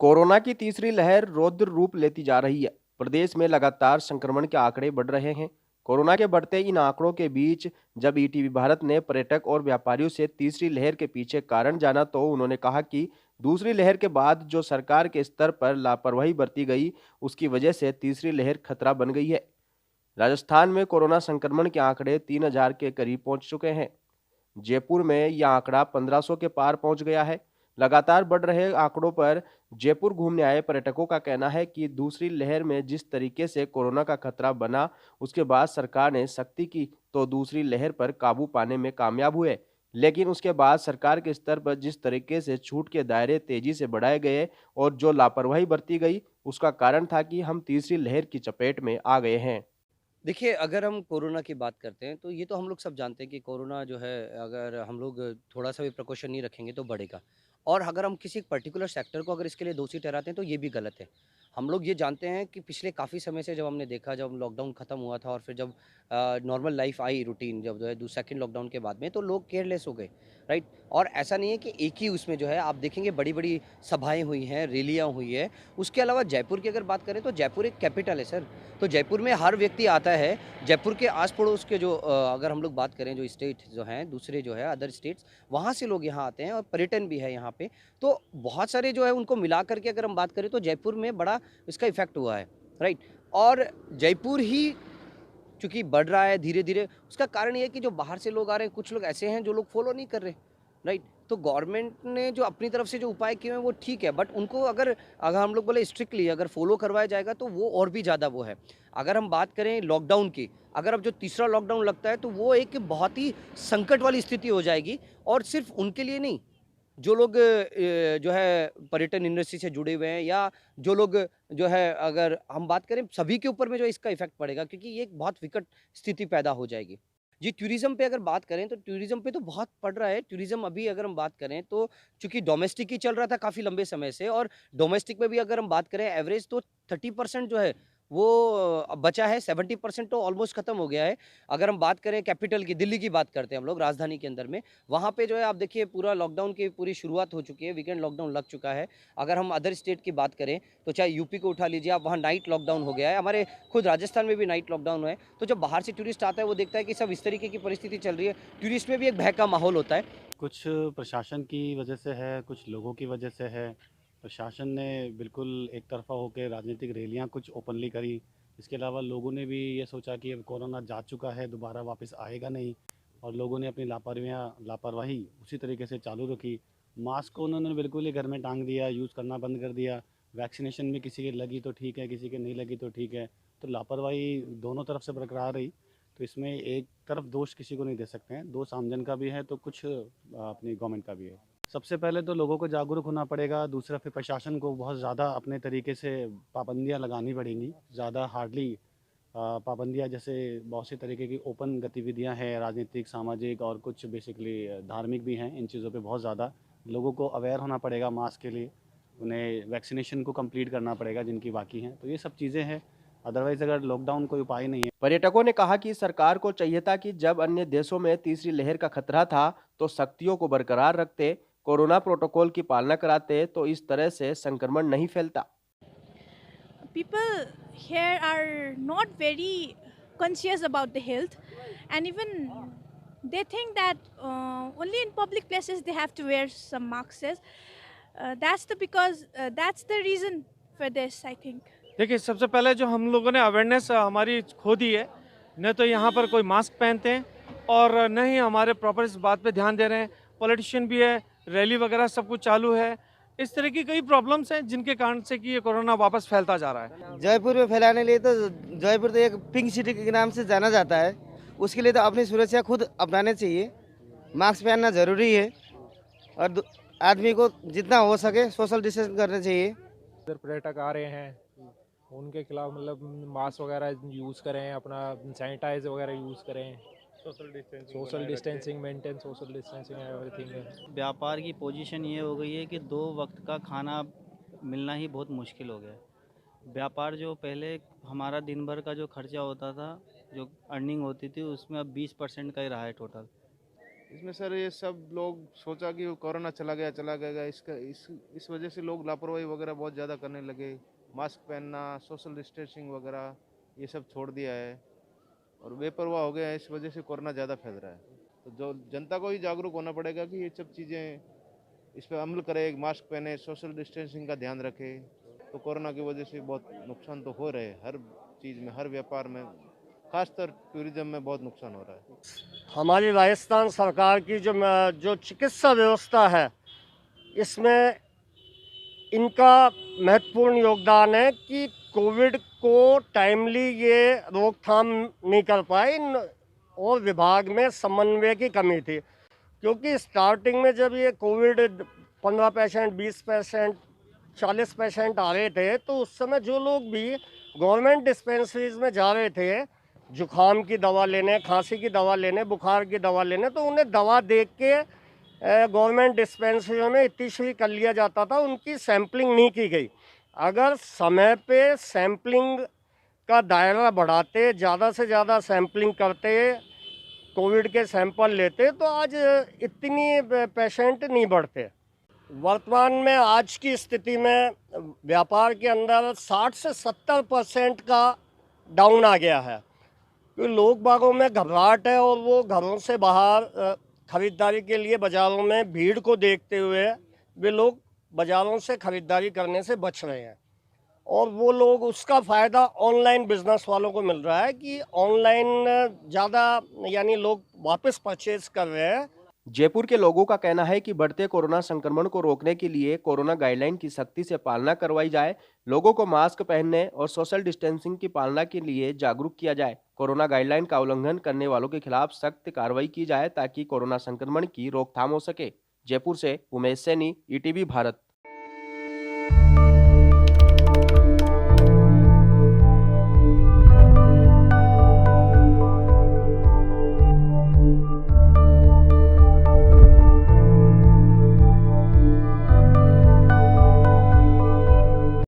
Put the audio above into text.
Corona की तीसरी लहर रौद्र रूप लेती जा रही है। प्रदेश में लगातार संक्रमण के आंकड़े बढ़ रहे हैं। कोरोना के बढ़ते इन आंकड़ों के बीच जब ईटीवी भारत ने पर्यटक और व्यापारियों से तीसरी लहर के पीछे कारण जाना, तो उन्होंने कहा कि दूसरी लहर के बाद जो सरकार के स्तर पर लापरवाही बरती गई, उसकी वजह से तीसरी लहर खतरा बन गई है। राजस्थान में कोरोना संक्रमण के आंकड़े 3,000 के करीब पहुंच चुके हैं। जयपुर में यह आंकड़ा 1500 के पार पहुंच गया है। लगातार बढ़ रहे आंकड़ों पर जयपुर घूमने आए पर्यटकों का कहना है कि दूसरी लहर में जिस तरीके से कोरोना का खतरा बना, उसके बाद सरकार ने सख्ती की तो दूसरी लहर पर काबू पाने में कामयाब हुए। लेकिन उसके बाद सरकार के स्तर पर जिस तरीके से छूट के दायरे तेजी से बढ़ाए गए और जो लापरवाही बरती गई, उसका कारण था कि हम तीसरी लहर की चपेट में आ गए हैं। देखिए, अगर हम कोरोना की बात करते हैं, तो ये तो हम लोग सब जानते हैं कि कोरोना जो है, अगर हम लोग थोड़ा-सा भी प्रिकॉशन नहीं रखेंगे, तो बढ़ेगा। और अगर हम किसी पर्टिकुलर सेक्टर को अगर इसके लिए दोषी ठहराते हैं, तो ये भी गलत है। हम लोग ये जानते हैं कि पिछले काफ़ी समय से जब हमने देखा, जब लॉकडाउन खत्म हुआ था और फिर जब नॉर्मल लाइफ़ आई रूटीन, जब जो है दू सेकंड लॉकडाउन के बाद में, तो लोग केयरलेस हो गए, राइट? और ऐसा नहीं है कि एक ही उसमें जो है, आप देखेंगे बड़ी-बड़ी सभाएँ हुई हैं, रैलियाँ हुई हैं। उसके अलावा जयपुर की अगर बात करें, तो जयपुर एक कैपिटल है सर। तो जयपुर में हर व्यक्ति आता है। जयपुर के आस-पड़ोस के जो अगर हम लोग बात करें, जो स्टेट जो हैं, दूसरे जो है अदर स्टेट्स, वहाँ से लोग यहाँ आते हैं और पर्यटन भी है यहाँ पे। तो बहुत सारे जो है उनको मिला कर के अगर हम बात करें, तो जयपुर में बड़ा इसका इफ़ेक्ट हुआ है, राइट? और जयपुर ही चूँकि बढ़ रहा है धीरे-धीरे, उसका कारण ये है कि जो बाहर से लोग आ रहे हैं, कुछ लोग ऐसे हैं जो लोग फ़ॉलो नहीं कर रहे, राइट? तो गवर्नमेंट ने जो अपनी तरफ से जो उपाय किए हैं वो ठीक है, बट उनको अगर अगर हम लोग बोले स्ट्रिक्टली अगर फ़ॉलो करवाया जाएगा, तो वो और भी ज़्यादा वो है। अगर हम बात करें लॉकडाउन की, अगर अब जो तीसरा लॉकडाउन लगता है, तो वो एक बहुत ही संकट वाली स्थिति हो जाएगी। और सिर्फ़ उनके लिए नहीं, जो लोग जो है पर्यटन इंडस्ट्री से जुड़े हुए हैं, या जो लोग जो है, अगर हम बात करें, सभी के ऊपर में जो है इसका इफ़ेक्ट पड़ेगा, क्योंकि ये एक बहुत विकट स्थिति पैदा हो जाएगी। जी, टूरिज़्म पे अगर बात करें, तो टूरिज़्म पे तो बहुत पड़ रहा है। टूरिज़्म अभी अगर हम बात करें, तो चूँकि डोमेस्टिक ही चल रहा था काफ़ी लंबे समय से, और डोमेस्टिक में भी अगर हम बात करें एवरेज, तो 30% जो है वो बचा है, 70% तो ऑलमोस्ट खत्म हो गया है। अगर हम बात करें कैपिटल की, दिल्ली की बात करते हैं हम लोग, राजधानी के अंदर में, वहाँ पे जो है आप देखिए पूरा लॉकडाउन की पूरी शुरुआत हो चुकी है, वीकेंड लॉकडाउन लग चुका है। अगर हम अदर स्टेट की बात करें, तो चाहे यूपी को उठा लीजिए आप, वहाँ नाइट लॉकडाउन हो गया है। हमारे खुद राजस्थान में भी नाइट लॉकडाउन है। तो जब बाहर से टूरिस्ट आता है, वो देखता है कि सब इस तरीके की परिस्थिति चल रही है, टूरिस्ट में भी एक भय का माहौल होता है। कुछ प्रशासन की वजह से है, कुछ लोगों की वजह से है। प्रशासन ने बिल्कुल एक तरफ़ा होकर राजनीतिक रैलियां कुछ ओपनली करी। इसके अलावा लोगों ने भी ये सोचा कि अब कोरोना जा चुका है, दोबारा वापस आएगा नहीं, और लोगों ने अपनी लापरवाही उसी तरीके से चालू रखी। मास्क को उन्होंने बिल्कुल ही घर में टांग दिया, यूज़ करना बंद कर दिया। वैक्सीनेशन भी किसी की लगी तो ठीक है, किसी की नहीं लगी तो ठीक है। तो लापरवाही दोनों तरफ से बरकरार रही। तो इसमें एक तरफ दोष किसी को नहीं दे सकते हैं, दोष आम जन का भी है तो कुछ अपनी गवर्नमेंट का भी है। सबसे पहले तो लोगों को जागरूक होना पड़ेगा, दूसरा फिर प्रशासन को बहुत ज़्यादा अपने तरीके से पाबंदियाँ लगानी पड़ेंगी, ज़्यादा हार्डली पाबंदियाँ, जैसे बहुत सी तरीके की ओपन गतिविधियाँ हैं, राजनीतिक, सामाजिक और कुछ बेसिकली धार्मिक भी हैं। इन चीज़ों पे बहुत ज़्यादा लोगों को अवेयर होना पड़ेगा मास्क के लिए, उन्हें वैक्सीनेशन को कंप्लीट करना पड़ेगा जिनकी बाकी हैं। तो ये सब चीज़ें हैं, अदरवाइज़ अगर लॉकडाउन कोई उपाय नहीं है। पर्यटकों ने कहा कि सरकार को चाहिए था कि जब अन्य देशों में तीसरी लहर का खतरा था, तो सख्तियों को बरकरार रखते, कोरोना प्रोटोकॉल की पालना कराते, तो इस तरह से संक्रमण नहीं फैलता। People here are not very conscious about the health, and even they think that only in public places they have to wear some masks. That's the reason for this, I think. देखिए, सबसे पहले जो हम लोगों ने awareness हमारी खो दी है, न तो यहाँ पर कोई मास्क पहनते हैं और न ही हमारे प्रॉपर इस बात पे ध्यान दे रहे हैं। पॉलिटिशियन भी है, रैली वगैरह सब कुछ चालू है। इस तरह की कई प्रॉब्लम्स हैं जिनके कारण से कि ये कोरोना वापस फैलता जा रहा है। जयपुर में फैलाने लिए तो जयपुर तो एक पिंक सिटी के नाम से जाना जाता है। उसके लिए तो अपनी सुरक्षा खुद अपनाने चाहिए। मास्क पहनना ज़रूरी है, और आदमी को जितना हो सके सोशल डिस्टेंस करना चाहिए। इधर पर्यटक आ रहे हैं, उनके खिलाफ मतलब मास्क वगैरह यूज़ करें, अपना सैनिटाइज वगैरह यूज़ करें, social distancing maintain, social distancing everything. व्यापार की पोजीशन ये हो गई है कि 2 वक्त का खाना मिलना ही बहुत मुश्किल हो गया है। व्यापार जो पहले हमारा दिन भर का जो खर्चा होता था, जो अर्निंग होती थी, उसमें अब 20% का ही रहा है टोटल। इसमें सर ये सब लोग सोचा कि वो कोरोना चला गया इसका इस वजह से लोग लापरवाही वगैरह बहुत ज़्यादा करने लगे। मास्क पहनना, सोशल डिस्टेंसिंग वगैरह ये सब छोड़ दिया है और बेपरवाह हो गया है, इस वजह से कोरोना ज़्यादा फैल रहा है। तो जो जनता को ही जागरूक होना पड़ेगा कि ये सब चीज़ें इस पर अमल करे, मास्क पहने, सोशल डिस्टेंसिंग का ध्यान रखे। तो कोरोना की वजह से बहुत नुकसान तो हो रहे हैं, हर चीज़ में, हर व्यापार में, खासकर टूरिज्म में बहुत नुकसान हो रहा है। हमारी राजस्थान सरकार की जो चिकित्सा व्यवस्था है, इसमें इनका महत्वपूर्ण योगदान है कि कोविड को टाइमली ये रोकथाम नहीं कर पाए और विभाग में समन्वय की कमी थी, क्योंकि स्टार्टिंग में जब ये कोविड 15 पेशेंट, 20 पेशेंट, 40 पेशेंट आ रहे थे, तो उस समय जो लोग भी गवर्नमेंट डिस्पेंसरीज में जा रहे थे जुखाम की दवा लेने, खांसी की दवा लेने, बुखार की दवा लेने, तो उन्हें दवा दे के गवर्नमेंट डिस्पेंसरियों में इतिश्री कर लिया जाता था, उनकी सैम्पलिंग नहीं की गई। अगर समय पे सैम्पलिंग का दायरा बढ़ाते, ज़्यादा से ज़्यादा सैम्पलिंग करते, कोविड के सैंपल लेते, तो आज इतनी पेशेंट नहीं बढ़ते। वर्तमान में आज की स्थिति में व्यापार के अंदर 60 से 70% का डाउन आ गया है, क्योंकि लोग बागों में घबराहट है और वो घरों से बाहर खरीदारी के लिए बाज़ारों में भीड़ को देखते हुए वे लोग बाज़ारों से खरीदारी करने से बच रहे हैं, और वो लोग उसका फ़ायदा ऑनलाइन बिजनेस वालों को मिल रहा है कि ऑनलाइन ज़्यादा यानी लोग वापस परचेज कर रहे हैं। जयपुर के लोगों का कहना है कि बढ़ते कोरोना संक्रमण को रोकने के लिए कोरोना गाइडलाइन की सख्ती से पालना करवाई जाए, लोगों को मास्क पहनने और सोशल डिस्टेंसिंग की पालना के लिए जागरूक किया जाए। कोरोना गाइडलाइन का उल्लंघन करने वालों के खिलाफ सख्त कार्रवाई की जाए ताकि कोरोना संक्रमण की रोकथाम हो सके। जयपुर से उमेश सैनी, ईटीवी भारत।